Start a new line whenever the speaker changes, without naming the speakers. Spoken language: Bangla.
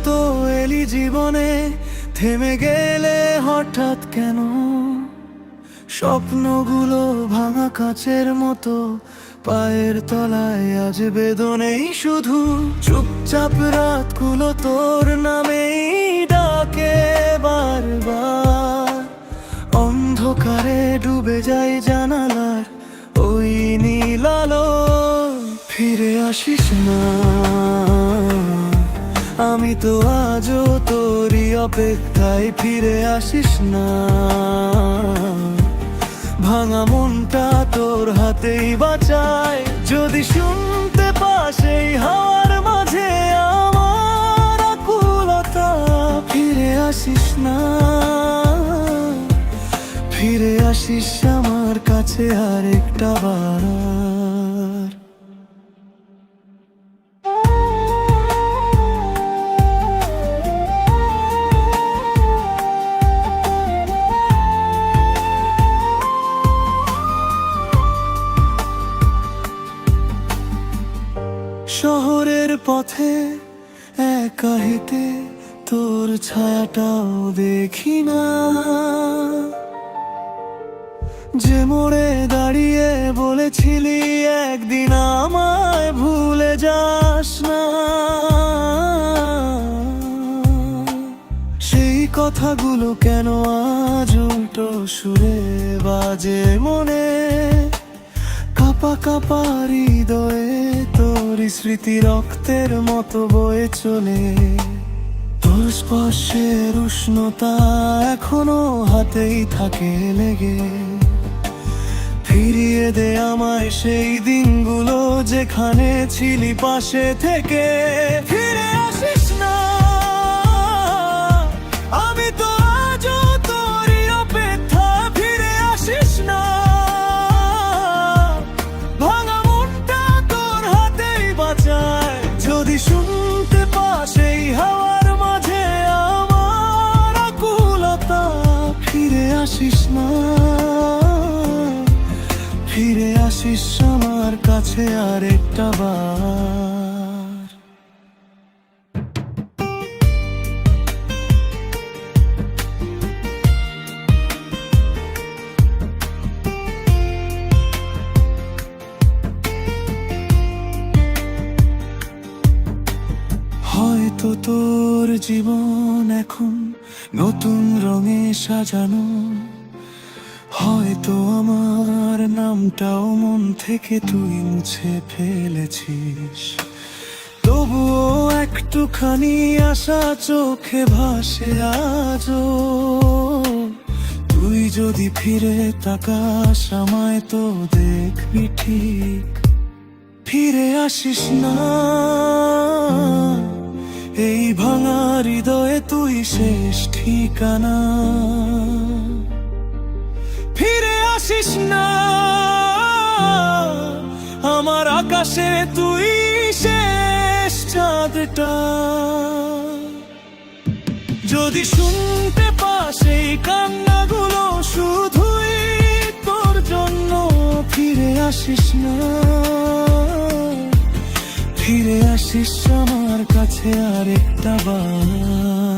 তো এলি জীবনে, থেমে গেলে হঠাৎ কেন? স্বপ্নগুলো ভাঙা কাচের মতো পায়ের তলায় আজ বেদনেই শুধু। চুপচাপ রাতগুলো তোর নামেই ডাকে বারবার। অন্ধকারে ডুবে যায় জানালার ওই নীল আলো। ফিরে আসিস না, আমি তো আজও তোরই অপেক্ষায়। ফিরে আসিস না, ভাঙা মনটা তোর হাতেই বাঁচায়। যদি শুনতে পাস এই হাওয়ার মাঝে আমার আকুলতা, ফিরে আসিস না, ফিরে আসিস আমার কাছে আরেকটা বার। শহরের পথে একা হেঁটে তোর ছায়াটাও দেখি না। যে মোড়ে দাঁড়িয়ে বলেছিলি একদিন আমায় ভুলে যাস না, সেই কথাগুলো কেন আজ উল্টো সুরে বাজে মনে। কাঁপা কাঁপা হৃদয়ে তোর স্মৃতি রক্তের মতো বয়ে চলে। তোর স্পর্শের উষ্ণতা এখনো হাতেই থাকে লেগে। ফিরিয়ে দে আমায় সেই দিনগুলো যেখানে ছিলি পাশে থেকে। ফিরে আসিস না, আমি তো আজও তোরই অপেক্ষা। ফিরে আসিস না, যদি শুনতে পাস এই হাওয়ার মাঝে আমার আকুলতা। ফিরে আসিস না, ফিরে আসিস আমার কাছে আরেকটা বার। হয়তো তোর জীবন এখন নতুন রঙে সাজানো, হয়তো আমার নামটাও মন থেকে তুই মুছে ফেলেছিস। তবুও একটুখানি আশা চোখে ভাসে আজও। তুই যদি ফিরে তাকাস আমায় তো দেখবি ঠিক। ফিরে আসিস না, এই ভাঙা হৃদয়ে তুই শেষ ঠিকানা। ফিরে আসিস না, আমার আকাশে তুই শেষ চাঁদটা। যদি শুনতে পাস এই কান্নাগুলো শুধুই তোর জন্য। ফিরে আসিস না, ফিরে আসিস আমার কাছে আরেকটা বার।